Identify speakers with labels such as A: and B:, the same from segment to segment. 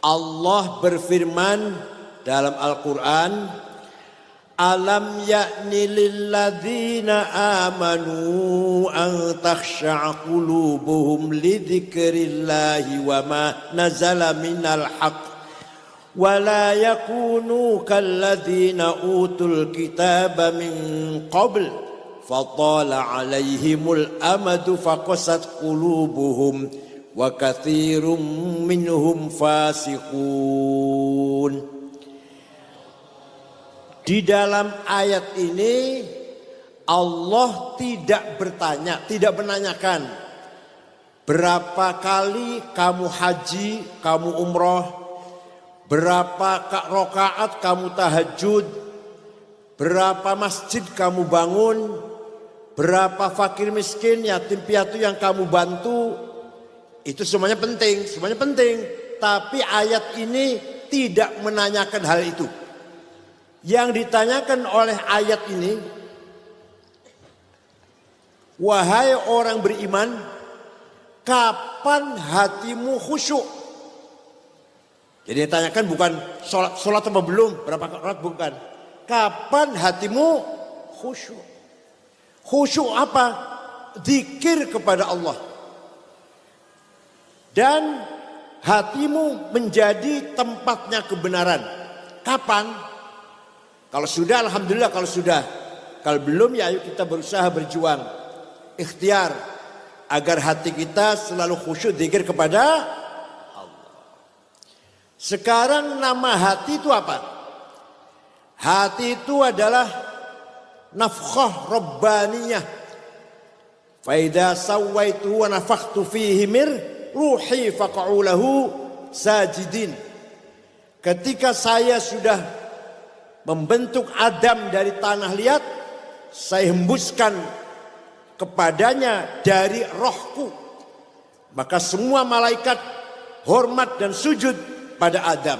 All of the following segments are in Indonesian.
A: Allah berfirman dalam Al-Quran, alam ya'ni lilladzina amanu an takhsha'a qulubuhum li dzikrillahi wa ma nazala minal haqq wa la yakunu kalladzina utul kitaba min qabl fatala alaihimul amadu faqasat qulubuhum wa katsirum minhum fasiqun. Di dalam ayat ini Allah tidak bertanya, tidak menanyakan berapa kali kamu haji, kamu umroh, berapa rakaat kamu tahajud, berapa masjid kamu bangun, berapa fakir miskin, yatim piatu yang kamu bantu. Itu semuanya penting, semuanya penting. Tapi ayat ini tidak menanyakan hal itu. Yang ditanyakan oleh ayat ini, wahai orang beriman, kapan hatimu khusyuk? Jadi ditanyakan bukan sholat apa belum, berapa rakaat, bukan. Kapan hatimu khusyuk? Khusyuk apa? Zikir kepada Allah. Dan hatimu menjadi tempatnya kebenaran. Kapan? Kalau sudah, alhamdulillah. Kalau sudah, kalau belum, ya ayo kita berusaha berjuang, ikhtiar agar hati kita selalu khusyuk zikir kepada Allah. Sekarang nama hati itu apa? Hati itu adalah nafkhah rabbaniyah. Fa idza sawaituhu wa nafakhtu fihi mir ruhi faqa'u lahu sajidin. Ketika saya sudah membentuk Adam dari tanah liat, saya hembuskan kepadanya dari rohku, maka semua malaikat hormat dan sujud pada Adam.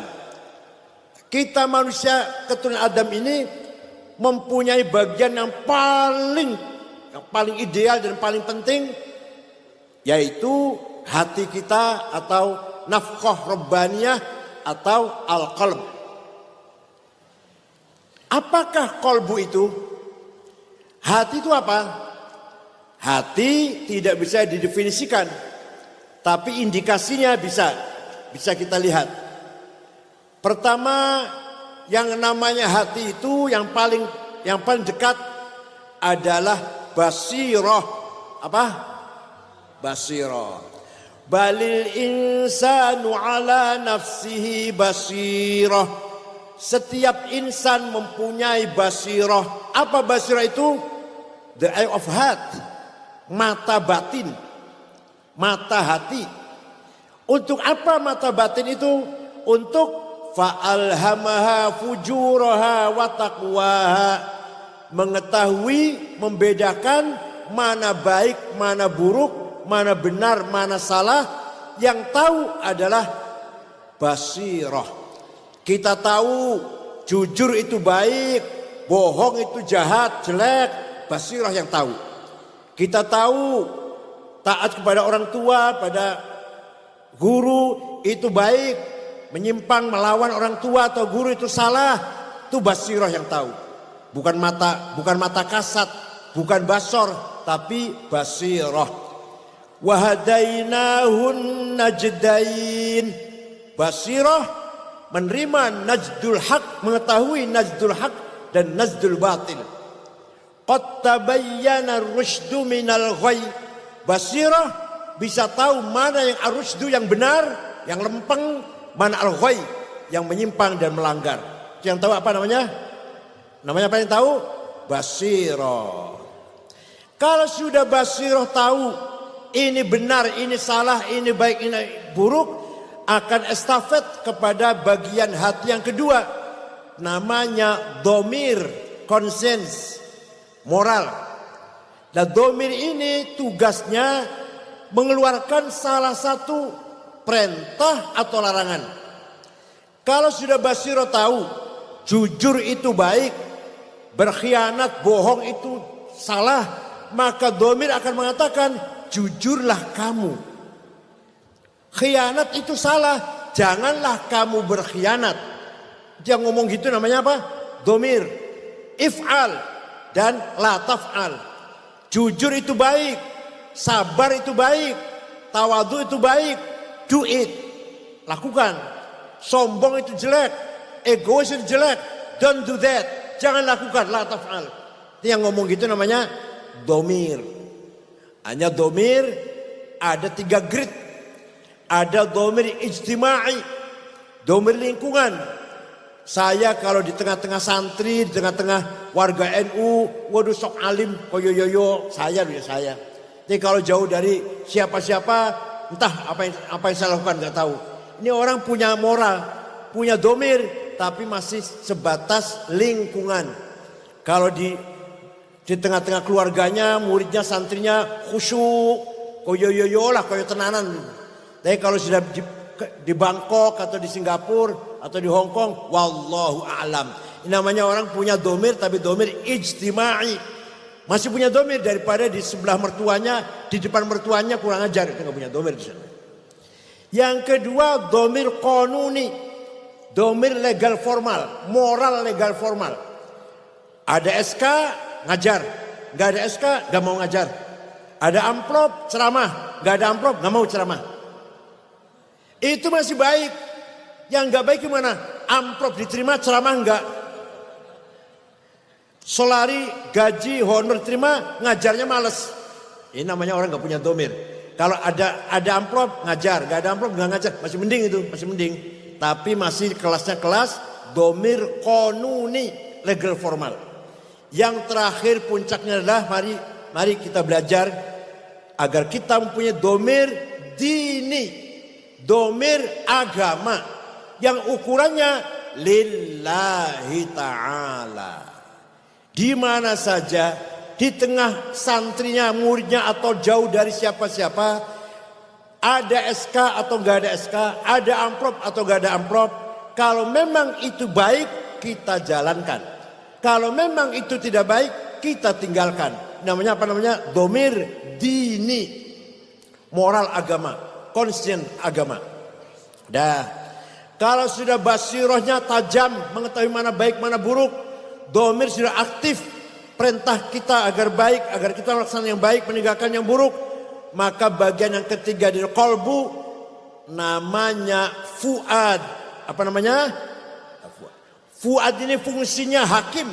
A: Kita manusia keturunan Adam ini mempunyai bagian yang paling ideal dan paling penting, yaitu hati kita atau nafkhah rabbaniyah atau al-qalb. Apakah qalbu itu? Hati itu apa? Hati tidak bisa didefinisikan, tapi indikasinya bisa kita lihat. Pertama, yang namanya hati itu yang paling dekat adalah basirah. Apa? Basirah. Balil insanu ala nafsihi basirah. Setiap insan mempunyai basirah. Apa basirah itu? The eye of heart. Mata batin. Mata hati. Untuk apa mata batin itu? Untuk fa'alhamaha fujuraha wa taqwaha. Mengetahui, membedakan mana baik, mana buruk, mana benar, mana salah. Yang tahu adalah basirah. Kita tahu jujur itu baik, bohong itu jahat, jelek. Basirah yang tahu. Kita tahu taat kepada orang tua, pada guru itu baik, menyimpang melawan orang tua atau guru itu salah. Itu basirah yang tahu. Bukan mata kasat, bukan basor, tapi basirah. Wahadainahun najdain. Basirah menerima najdul haq, mengetahui najdul haq dan najdul batil. Qad tabayyana ar-rusydu minal ghayy. Basirah bisa tahu mana yang ar-rusydu yang benar, yang lempeng, mana al-ghayy yang menyimpang dan melanggar. Yang tahu apa namanya? Namanya apa yang tahu? Basirah. Kalau sudah basirah tahu ini benar, ini salah, ini baik, ini buruk, akan estafet kepada bagian hati yang kedua. Namanya domir, conscience, moral. Dan domir ini tugasnya mengeluarkan salah satu perintah atau larangan. Kalau sudah basirah tahu jujur itu baik, berkhianat, bohong itu salah, maka domir akan mengatakan jujurlah kamu. Khianat itu salah, janganlah kamu berkhianat. Dia ngomong gitu namanya apa? Domir. If'al dan la taf'al. Jujur itu baik, sabar itu baik, tawadu itu baik, do it. Lakukan. Sombong itu jelek, egois itu jelek, don't do that. Jangan lakukan, la taf'al. Yang ngomong gitu namanya domir. Hanya domir ada 3 grade. Ada domir ijtimai, domir lingkungan. Saya kalau di tengah-tengah santri, di tengah-tengah warga NU, waduh sok alim, koyoyoyo, saya. Tapi kalau jauh dari siapa-siapa, entah apa yang saya lakukan nggak tahu. Ini orang punya moral, punya domir, tapi masih sebatas lingkungan. Kalau di tengah-tengah keluarganya, muridnya, santrinya khusyuk, koyoyoyo lah, koyo tenanan. Tapi kalau sudah di Bangkok atau di Singapura atau di Hong Kong, wallahu a'lam. Ini namanya orang punya domir, tapi domir ijtimai. Masih punya domir daripada di sebelah mertuanya, di depan mertuanya kurang ajar, itu nggak punya domir di sana. Yang kedua, domir qanuni, domir legal formal, moral legal formal. Ada SK ngajar, nggak ada SK nggak mau ngajar. Ada amplop ceramah, nggak ada amplop nggak mau ceramah. Itu masih baik. Yang nggak baik gimana? Amplop diterima, ceramah enggak. Solari, gaji, honor terima, ngajarnya males. Ini namanya orang nggak punya domir. Kalau ada amplop ngajar, nggak ada amplop nggak ngajar, masih mending itu, masih mending. Tapi masih kelasnya kelas domir qanuni, legal formal. Yang terakhir puncaknya adalah mari kita belajar agar kita mempunyai domir dini. Domir agama yang ukurannya lillahi ta'ala. Di mana saja, di tengah santrinya, muridnya atau jauh dari siapa-siapa, ada SK atau gak ada SK, ada amplop atau gak ada amplop. Kalau memang itu baik, kita jalankan. Kalau memang itu tidak baik, kita tinggalkan. Namanya apa namanya? Domir dini, moral agama. Konsisten agama. Kalau sudah basirohnya tajam, mengetahui mana baik mana buruk, domir sudah aktif, perintah kita agar baik, agar kita melaksanakan yang baik, meninggalkan yang buruk, maka bagian yang ketiga dari qalbu namanya fuad. Apa namanya? Fuad ini fungsinya hakim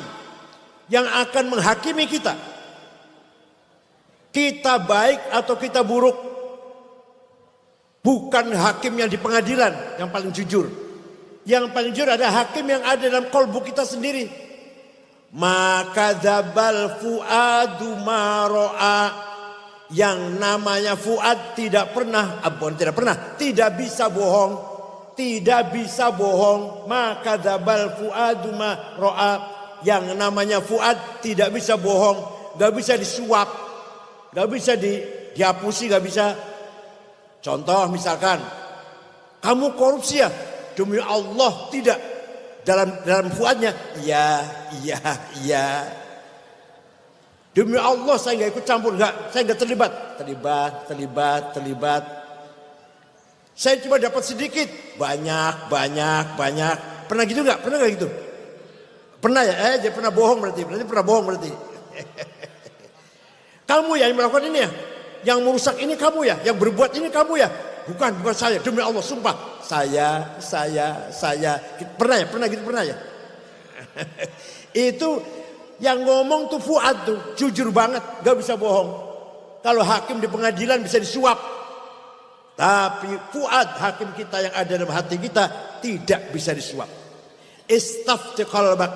A: yang akan menghakimi kita. Kita baik atau kita buruk. Bukan hakim yang di pengadilan yang paling jujur. Yang paling jujur ada hakim yang ada dalam kolbu kita sendiri. Maka dzabal fuadu maro'a. Yang namanya fuad tidak bisa bohong. Tidak bisa bohong. Maka dzabal fuadu maro'a. Yang namanya fuad tidak bisa bohong. Gak bisa disuap. Gak bisa dihapusi, gak bisa. Contoh misalkan, kamu korupsi ya? Demi Allah tidak. Dalam fuadnya, iya. Demi Allah saya nggak ikut campur, saya nggak terlibat. Terlibat. Saya cuma dapat sedikit, banyak. Pernah gitu nggak? Pernah nggak gitu? Pernah ya? Dia pernah bohong berarti pernah bohong berarti. Kamu yang melakukan ini ya? Yang merusak ini kamu ya, yang berbuat ini kamu ya, bukan saya, demi Allah sumpah, saya. Pernah ya. Itu yang ngomong tuh fuad tuh, jujur banget, gak bisa bohong. Kalau hakim di pengadilan bisa disuap, tapi fuad hakim kita yang ada dalam hati kita tidak bisa disuap. Istafti qalbak,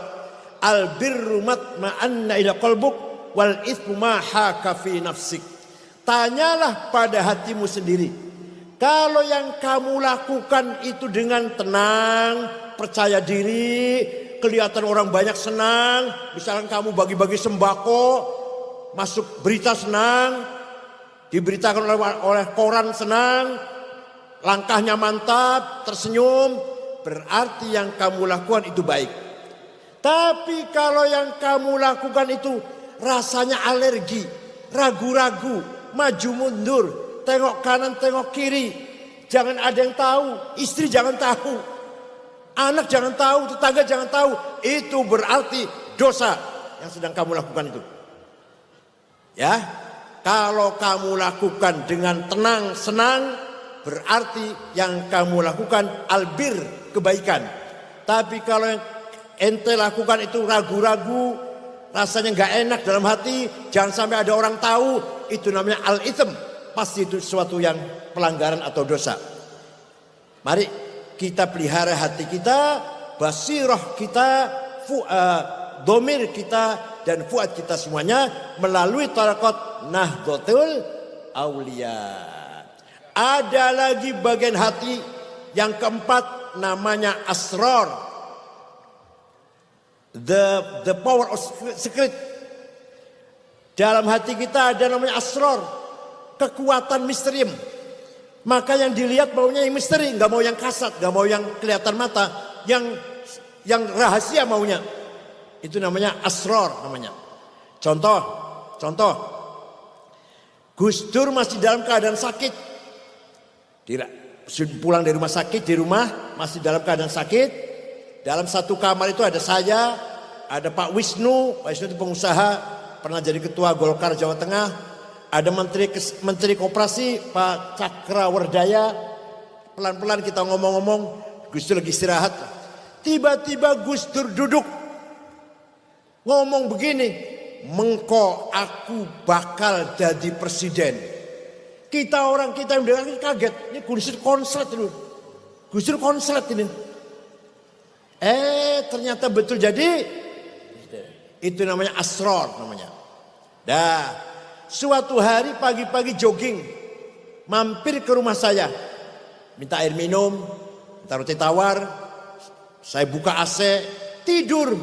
A: albirru matma'anna ila qalbuk, wal ithmu ma haka fi nafsik. Tanyalah pada hatimu sendiri. Kalau yang kamu lakukan itu dengan tenang, percaya diri, kelihatan orang banyak senang. Misalkan kamu bagi-bagi sembako, masuk berita senang, diberitakan oleh koran senang, langkahnya mantap, tersenyum, berarti yang kamu lakukan itu baik. Tapi kalau yang kamu lakukan itu rasanya alergi, ragu-ragu, maju mundur, tengok kanan tengok kiri, jangan ada yang tahu, istri jangan tahu, anak jangan tahu, tetangga jangan tahu. Itu berarti dosa yang sedang kamu lakukan itu. Ya, kalau kamu lakukan dengan tenang, senang, berarti yang kamu lakukan albir, kebaikan. Tapi kalau yang ente lakukan itu ragu-ragu, rasanya nggak enak dalam hati, jangan sampai ada orang tahu, itu namanya al-itsm. Pasti itu sesuatu yang pelanggaran atau dosa. Mari kita pelihara hati kita, basirah kita, domir kita, dan fuad kita semuanya melalui tarekat Nahdlatul Aulia. Ada lagi bagian hati yang keempat, namanya asrar. The power of secret. Dalam hati kita ada namanya asrar, kekuatan misterium. Maka yang dilihat maunya yang misteri, nggak mau yang kasat, nggak mau yang kelihatan mata, yang rahasia maunya. Itu namanya asrar namanya. Contoh, Gus Dur masih dalam keadaan sakit. Pulang dari rumah sakit, di rumah masih dalam keadaan sakit. Dalam satu kamar itu ada saya, ada Pak Wisnu. Pak Wisnu itu pengusaha, pernah jadi ketua Golkar Jawa Tengah. Ada Menteri Koperasi Pak Cakrawardaya. Pelan-pelan kita ngomong-ngomong, Gus Dur lagi istirahat. Tiba-tiba Gus Dur duduk ngomong begini, mengko aku bakal jadi presiden. Kita yang dengar kaget, ini Gus Dur konslet dulu. Gus Dur konslet ini. Ternyata betul jadi. Itu namanya asrar namanya. Suatu hari pagi-pagi jogging, mampir ke rumah saya, minta air minum, minta roti tawar, saya buka AC, tidur,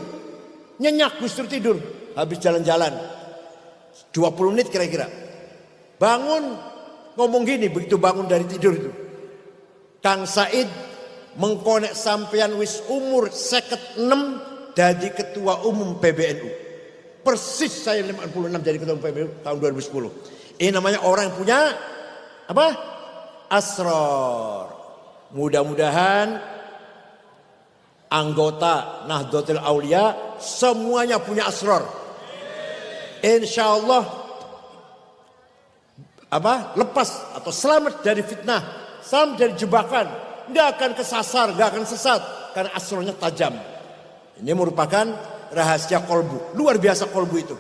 A: nyenyak Gus Dur tidur, habis jalan-jalan, 20 menit kira-kira, bangun ngomong gini, begitu bangun dari tidur itu, Kang Said mengkonek sampean wis umur 56 jadi ketua umum PBNU. Persis saya 56 jadi ketua umum PBNU tahun 2010. Ini namanya orang yang punya apa? Asrar. Mudah-mudahan anggota Nahdlatul Aulia semuanya punya asrar. Insya Allah lepas atau selamat dari fitnah, selamat dari jebakan, nggak akan kesasar, nggak akan sesat karena asrarnya tajam. Ini merupakan rahasia kolbu, luar biasa kolbu itu.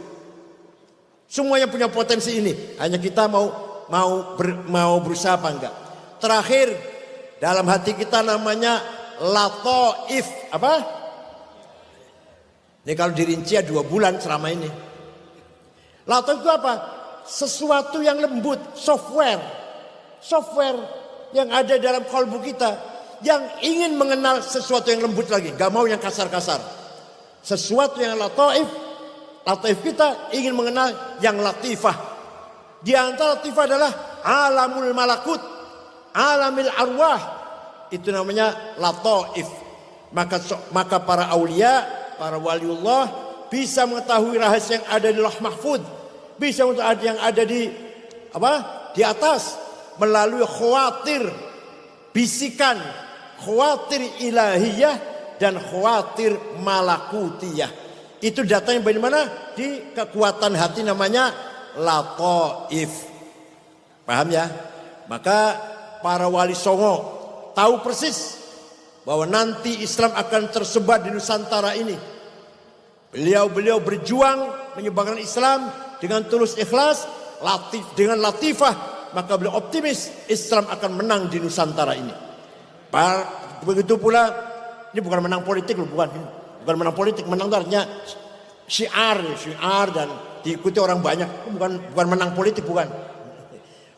A: Semuanya punya potensi ini, hanya kita mau berusaha apa enggak. Terakhir, dalam hati kita namanya lataif. Apa? Ini kalau dirinci ya 2 bulan selama ini. Lataif itu apa? Sesuatu yang lembut, software yang ada dalam kolbu kita, yang ingin mengenal sesuatu yang lembut lagi, gak mau yang kasar-kasar. Sesuatu yang lataif kita ingin mengenal yang latifah. Di antara latifah adalah alamul malakut, alamil arwah. Itu namanya lataif. Maka para aulia, para waliullah bisa mengetahui rahasia yang ada di Lauh Mahfuz, bisa mengetahui yang ada di atas melalui khawatir, bisikan, khawatir ilahiyah dan khawatir malakutiyah. Itu datanya bagaimana? Di kekuatan hati namanya lataif. Paham ya? Maka para wali songo tahu persis bahwa nanti Islam akan tersebar di Nusantara ini. Beliau berjuang menyebarkan Islam dengan tulus ikhlas, dengan latifah, maka beliau optimis Islam akan menang di Nusantara ini. Begitu pula, ini bukan menang politik loh, bukan menang politik, menang itu artinya syiar dan diikuti orang banyak, bukan menang politik, bukan.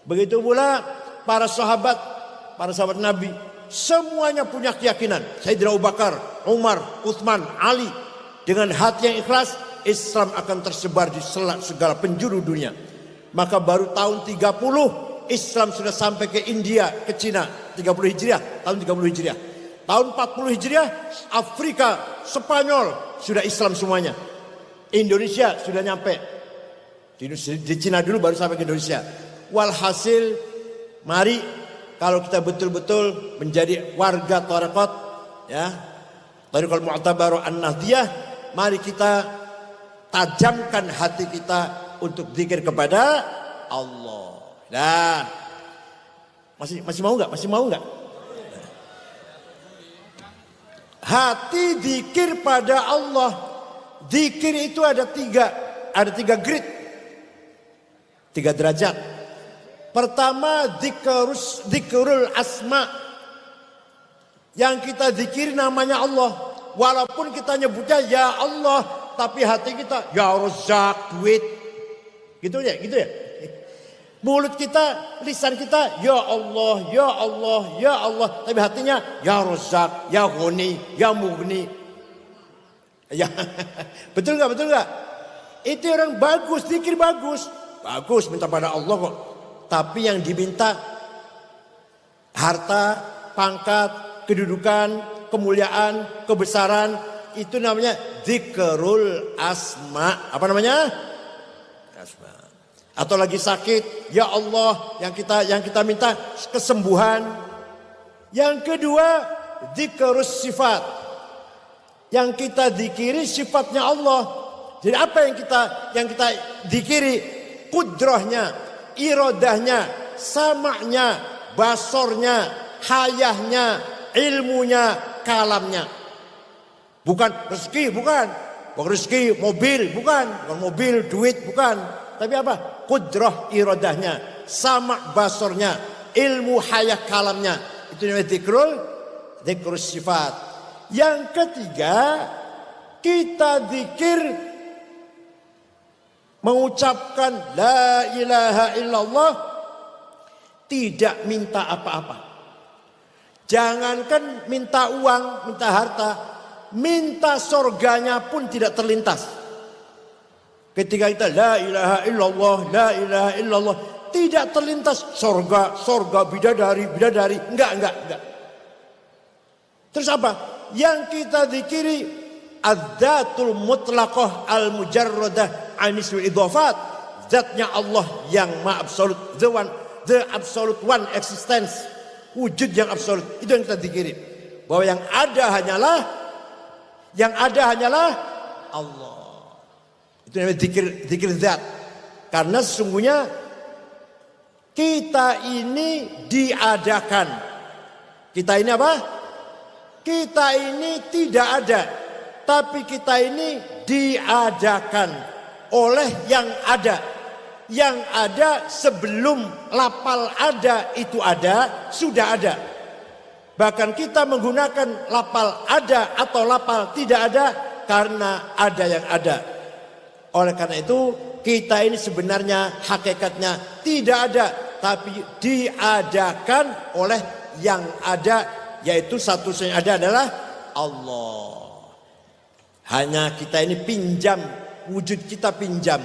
A: Begitu pula para sahabat Nabi, semuanya punya keyakinan. Sayyidina Abu Bakar, Umar, Utsman, Ali, dengan hati yang ikhlas, Islam akan tersebar di segala penjuru dunia. Maka baru tahun 30 Islam sudah sampai ke India, ke Cina, 30 Hijriah, tahun 30 Hijriah. Tahun 40 Hijriah, Afrika, Spanyol sudah Islam semuanya. Indonesia sudah nyampe. Di Cina dulu baru sampai ke Indonesia. Walhasil, mari kalau kita betul-betul menjadi warga tarekat, ya, Thariqul Mu'tabar An-Nahdiyah, mari kita tajamkan hati kita untuk zikir kepada Allah. Nah, masih mau nggak? Masih mau nggak? Hati zikir pada Allah. Zikir itu ada tiga grade, 3 derajat. Pertama, zikrul asma. Yang kita zikir namanya Allah. Walaupun kita nyebutnya ya Allah, tapi hati kita ya Razzaq, duit. Gitu ya. Mulut kita, lisan kita ya Allah, ya Allah, ya Allah, tapi hatinya ya Razzaq, ya Ghani, ya Mughni. Ya, betul nggak? Itu orang bagus, zikir bagus minta pada Allah kok. Tapi yang diminta harta, pangkat, kedudukan, kemuliaan, kebesaran, itu namanya zikrul asma. Apa namanya? Asma. Atau lagi sakit, ya Allah, yang kita minta kesembuhan. Yang kedua, zikrus sifat. Yang kita zikiri sifatnya Allah. Jadi apa yang kita zikiri? Kudrahnya, iradahnya, sama'nya, basornya, hayahnya, ilmunya, kalamnya. Bukan rezeki, bukan rezeki, mobil, bukan mobil, duit, bukan. Tapi apa? Kudrah, iradahnya, sama' basornya, ilmu, hayah, kalamnya. Itu namanya zikrul sifat. Yang ketiga, kita zikir mengucapkan la ilaha illallah, tidak minta apa-apa. Jangankan minta uang, minta harta, minta surganya pun tidak terlintas. Ketika kita la ilaha illallah, la ilaha illallah, tidak terlintas surga, bidadari, enggak. Terus apa? Yang kita zikiri adzatul mutlaqah al-mujarradah anisul idhafat, zatnya Allah yang maha absolut, the absolute one existence, wujud yang absolut. Itu yang kita zikiri, bahwa yang ada hanyalah Allah. Itu namanya zikir zat. Karena sesungguhnya kita ini diadakan. Kita ini apa? Kita ini tidak ada, tapi kita ini diadakan oleh yang ada. Yang ada sebelum lapal ada itu ada, sudah ada. Bahkan kita menggunakan lapal ada atau lapal tidak ada karena ada yang ada. Oleh karena itu kita ini sebenarnya hakikatnya tidak ada, tapi diadakan oleh yang ada, yaitu satu-satunya ada adalah Allah. Hanya kita ini pinjam, wujud kita pinjam.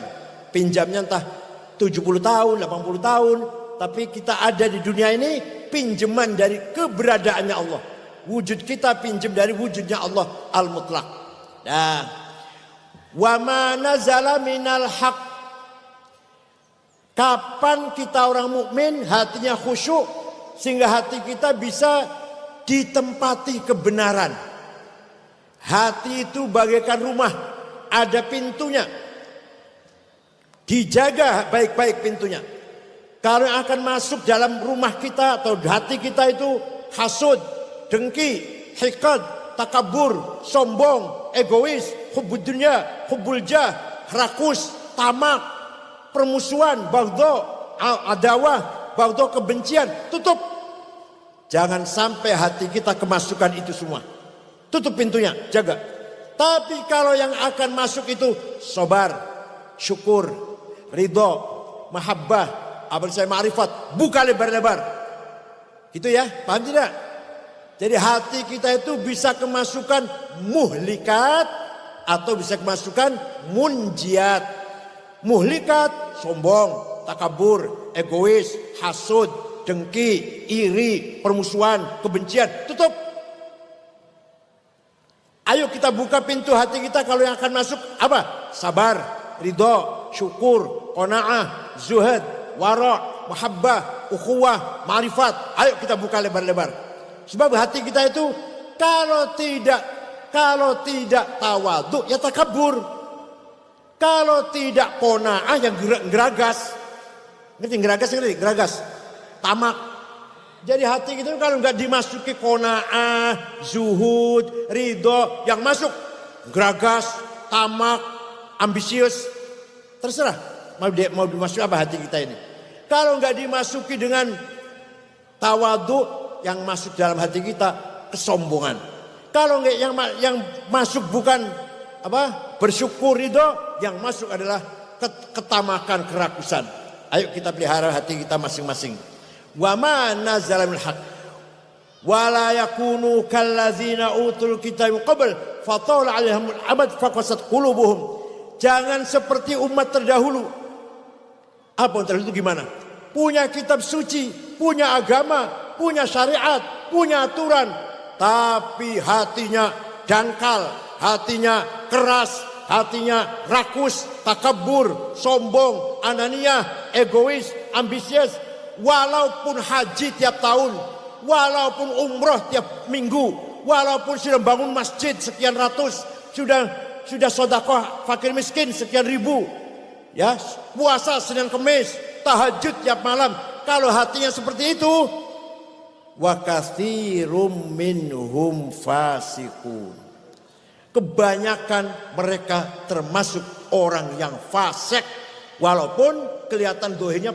A: Pinjamnya entah 70 tahun, 80 tahun. Tapi kita ada di dunia ini pinjaman dari keberadaannya Allah. Wujud kita pinjam dari wujudnya Allah al-mutlaq. Nah, wa ma nazala minal haq. Kapan kita orang mukmin hatinya khusyuk sehingga hati kita bisa ditempati kebenaran. Hati itu bagaikan rumah, ada pintunya. Dijaga baik-baik pintunya. Kalau yang akan masuk dalam rumah kita atau hati kita itu hasud, dengki, hikad, takabur, sombong, egois, hubbud dunya, hubbul jah, rakus, tamak, permusuhan, baghdha, adawah, baghdha, kebencian, tutup. Jangan sampai hati kita kemasukan itu semua. Tutup pintunya, jaga. Tapi kalau yang akan masuk itu sabar, syukur, ridho, mahabbah, abad saya ma'rifat, buka lebar-lebar. Gitu ya, paham tidak? Jadi hati kita itu bisa kemasukan muhlikat atau bisa kemasukan munjiat. Muhlikat, sombong, takabur, egois, hasud, dengki, iri, permusuhan, kebencian, tutup. Ayo kita buka pintu hati kita. Kalau yang akan masuk apa? Sabar, ridho, syukur, qanaah, zuhud, wara', mahabbah, ukhuwah, ma'rifat. Ayo kita buka lebar-lebar. Sebab hati kita itu kalau tidak tawadhu ya takabur. Kalau tidak qanaah yang geragas. Ngerti geragas? Geragas. Tamak. Jadi hati kita kalau nggak dimasuki qanaah, zuhud, ridho, yang masuk geragas, tamak, ambisius. Terserah mau dimasuki apa hati kita ini. Kalau nggak dimasuki dengan tawadhu, yang masuk dalam hati kita kesombongan. Kalau nggak yang masuk bukan bersyukur ridho, yang masuk adalah ketamakan, kerakusan. Ayo kita pelihara hati kita masing-masing. Wa ma nazala minal haq wa la yakunu kallazina utul kitab min qabl fatala 'alaihimul amad faqasat qulubuhum. Jangan seperti umat terdahulu. Apa yang terdahulu itu gimana? Punya kitab suci, punya agama, punya syariat, punya aturan, tapi hatinya dangkal, hatinya keras, hatinya rakus, takabur, sombong, ananiah, egois, ambisius. Walaupun haji tiap tahun, walaupun umroh tiap minggu, walaupun sudah bangun masjid sekian ratus, sudah sedekah fakir miskin sekian ribu, ya puasa Senin Kemis, tahajud tiap malam. Kalau hatinya seperti itu, wa katsirum minhum fasiqun. Kebanyakan mereka termasuk orang yang fasik, walaupun kelihatan dohirnya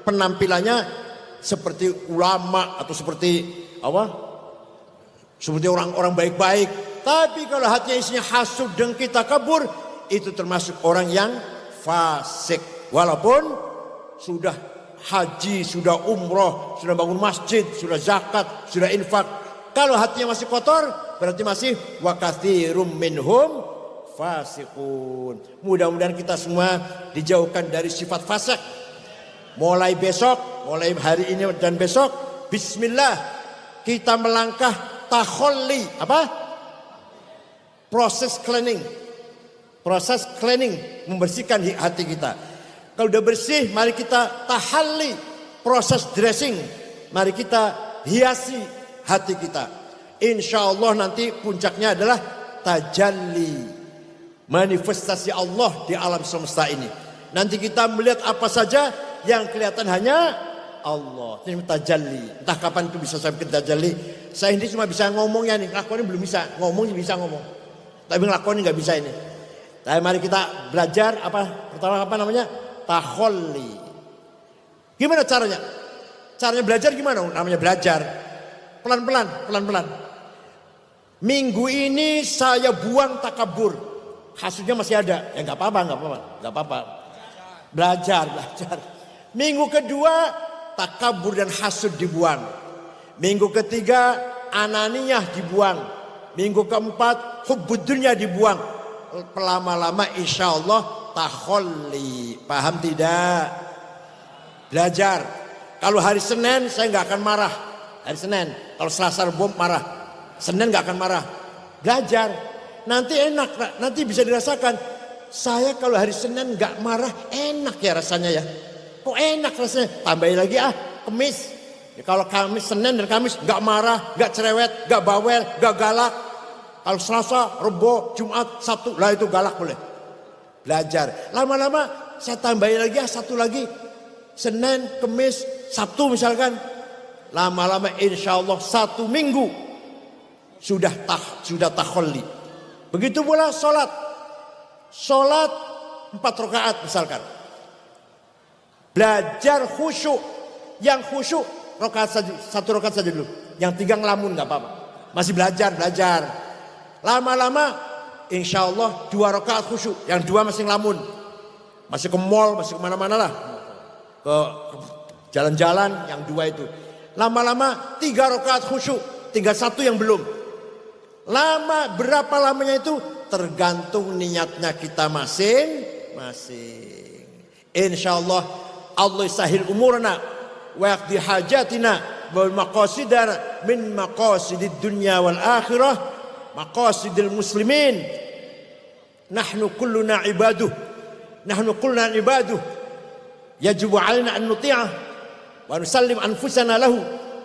A: penampilannya seperti ulama atau seperti orang-orang baik-baik. Tapi kalau hatinya isinya hasud, dengki, takabur, itu termasuk orang yang fasik. Walaupun sudah haji, sudah umroh, sudah bangun masjid, sudah zakat, sudah infak. Kalau hatinya masih kotor, berarti masih wa katsirum minhum fasiqun. Mudah-mudahan kita semua dijauhkan dari sifat fasik. Mulai besok, mulai hari ini dan besok, bismillah, kita melangkah takhalli, proses cleaning, membersihkan hati kita. Kalau udah bersih, mari kita tahalli, proses dressing, mari kita hiasi hati kita. Insya Allah nanti puncaknya adalah tajalli, manifestasi Allah di alam semesta ini. Nanti kita melihat apa saja yang kelihatan hanya Allah. Ini tajalli. Entah kapan itu bisa sampai ke tajalli. Saya ini cuma bisa ngomongnya nih, ngelakuin belum bisa. Ngomong bisa ngomong, tapi ngelakuin nggak bisa ini. Tapi mari kita belajar pertama takhalli. Gimana caranya? Caranya belajar gimana? Namanya belajar. Pelan-pelan. Minggu ini saya buang takabur. Hasudnya masih ada. Ya nggak apa-apa. Belajar. Minggu kedua takabur dan hasud dibuang. Minggu ketiga ananiyah dibuang. Minggu keempat hubbud dunya dibuang. Lama-lama insya Allah takhalli. Paham tidak? Belajar. Kalau hari Senin saya nggak akan marah. Hari Senin. Kalau Selasa Rabu marah. Senin nggak akan marah. Belajar. Nanti enak. Nanti bisa dirasakan. Saya kalau hari Senin nggak marah, enak ya rasanya ya. Kok enak rasanya? Tambahin lagi Kamis. Ya, kalau Kamis, Senin dan Kamis nggak marah, nggak cerewet, nggak bawel, nggak galak. Kalau Selasa, Rebo, Jumat, Sabtu, lah itu galak boleh. Belajar. Lama-lama saya tambahin lagi satu lagi. Senin, Kamis, Sabtu misalkan. Lama-lama insya Allah 1 minggu sudah takhalli. Begitu pula sholat 4 rakaat misalkan. Belajar khusyuk. Yang khusyuk 1 rakaat saja dulu. Yang 3 ngelamun nggak apa-apa. Masih belajar. Lama-lama insya Allah 2 rakaat khusyuk. Yang 2 masih ngelamun. Masih ke mall, masih kemana-mana lah. Ke jalan-jalan yang 2 itu. Lama-lama 3 rakaat khusyuk. Tinggal 1 yang belum. Berapa lamanya itu? Tergantung niatnya kita masing-masing. Insya Allah sahil umurna wa yaqdi hajatina wal maqasidana min maqasidid dunya wal akhirah maqasidil muslimin. Nahnu kulluna ibaduh yajibu alaina an nuti'ah wa nusallim anfusana lahu.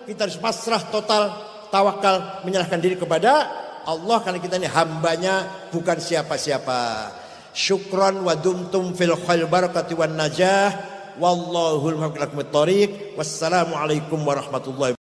A: Kita harus pasrah total, tawakal, menyerahkan diri kepada Allah karena kita ini hambanya bukan siapa-siapa. Syukran wa dumtum fil khair barakati wan najah. Wallahul muwaffiq ila aqwamit thoriq. Wassalamualaikum warahmatullahi wabarakatuh.